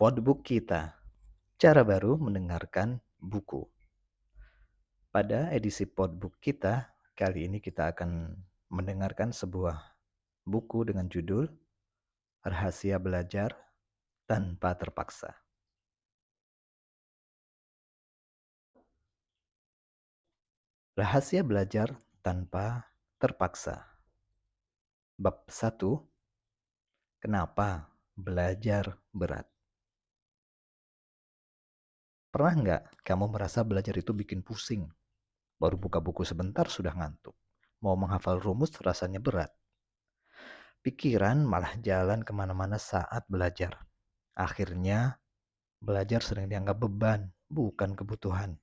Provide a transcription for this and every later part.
Podbook kita, cara baru mendengarkan buku. Pada edisi Podbook kita, kali ini kita akan mendengarkan sebuah buku dengan judul Rahasia Belajar Tanpa Terpaksa. Rahasia Belajar Tanpa Terpaksa. Bab 1. Kenapa belajar berat? Pernah nggak kamu merasa belajar itu bikin pusing? Baru buka buku sebentar sudah ngantuk. Mau menghafal rumus rasanya berat. Pikiran malah jalan kemana-mana saat belajar. Akhirnya, belajar sering dianggap beban, bukan kebutuhan.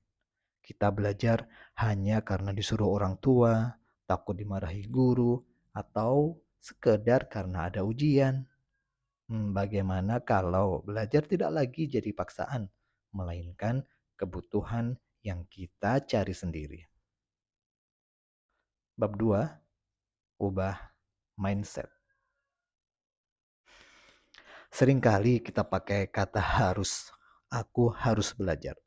Kita belajar hanya karena disuruh orang tua, takut dimarahi guru, atau sekedar karena ada ujian. Bagaimana kalau belajar tidak lagi jadi paksaan, melainkan kebutuhan yang kita cari sendiri? Bab 2, ubah mindset. Seringkali kita pakai kata harus. Aku harus belajar.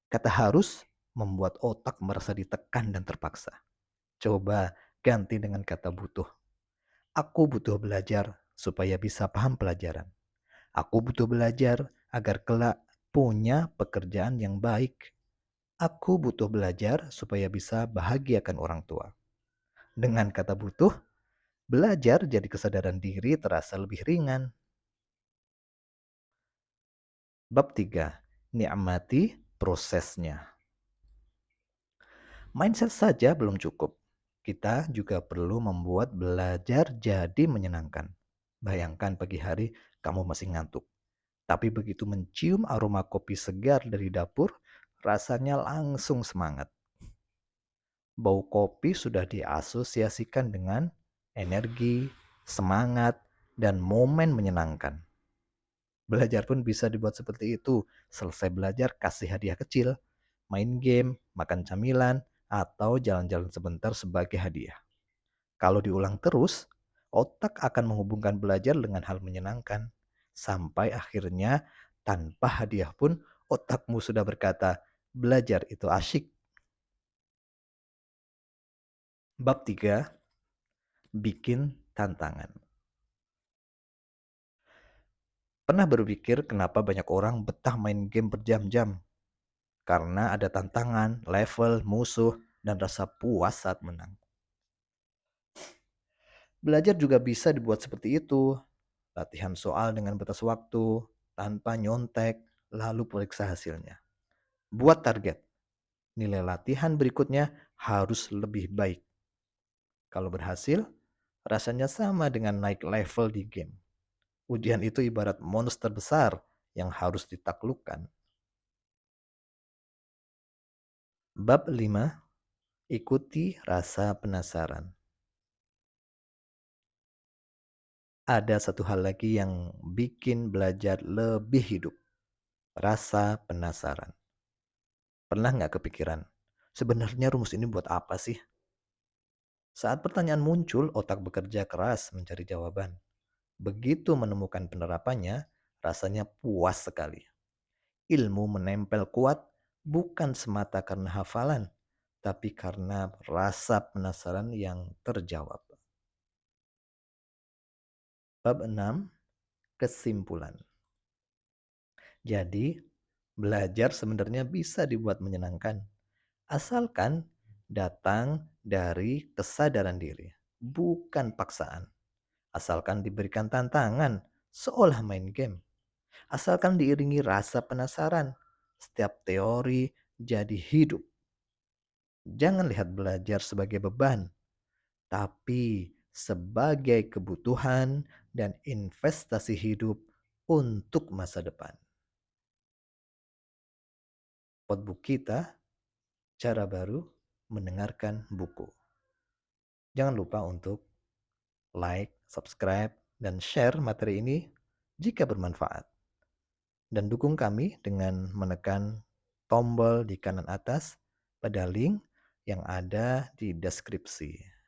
Kata harus membuat otak merasa ditekan dan terpaksa. Coba ganti dengan kata butuh. Aku butuh belajar supaya bisa paham pelajaran. Aku butuh belajar agar kelak punya pekerjaan yang baik. Aku butuh belajar supaya bisa bahagiakan orang tua. Dengan kata butuh, belajar jadi kesadaran diri terasa lebih ringan. Bab 3. Nikmati prosesnya. Mindset saja belum cukup. Kita juga perlu membuat belajar jadi menyenangkan. Bayangkan pagi hari kamu masih ngantuk. Tapi begitu mencium aroma kopi segar dari dapur, rasanya langsung semangat. Bau kopi sudah diasosiasikan dengan energi, semangat, dan momen menyenangkan. Belajar pun bisa dibuat seperti itu. Selesai belajar kasih hadiah kecil, main game, makan camilan, atau jalan-jalan sebentar sebagai hadiah. Kalau diulang terus, otak akan menghubungkan belajar dengan hal menyenangkan. Sampai akhirnya tanpa hadiah pun otakmu sudah berkata, belajar itu asyik. Bab 3. Bikin tantangan. Pernah berpikir kenapa banyak orang betah main game berjam-jam? Karena ada tantangan, level, musuh, dan rasa puas saat menang. Belajar juga bisa dibuat seperti itu. Latihan soal dengan batas waktu, tanpa nyontek, lalu periksa hasilnya. Buat target. Nilai latihan berikutnya harus lebih baik. Kalau berhasil, rasanya sama dengan naik level di game. Ujian itu ibarat monster besar yang harus ditaklukkan. Bab 5. Ikuti rasa penasaran. Ada satu hal lagi yang bikin belajar lebih hidup. Rasa penasaran. Pernah nggak kepikiran, sebenarnya rumus ini buat apa sih? Saat pertanyaan muncul, otak bekerja keras mencari jawaban. Begitu menemukan penerapannya, rasanya puas sekali. Ilmu menempel kuat bukan semata karena hafalan, tapi karena rasa penasaran yang terjawab. Bab 6. Kesimpulan. Jadi, belajar sebenarnya bisa dibuat menyenangkan, asalkan datang dari kesadaran diri, bukan paksaan. Asalkan diberikan tantangan, seolah main game. Asalkan diiringi rasa penasaran, setiap teori jadi hidup. Jangan lihat belajar sebagai beban, tapi sebagai kebutuhan dan investasi hidup untuk masa depan. Podbook kita, cara baru mendengarkan buku. Jangan lupa untuk like, subscribe, dan share materi ini jika bermanfaat. Dan dukung kami dengan menekan tombol di kanan atas pada link yang ada di deskripsi.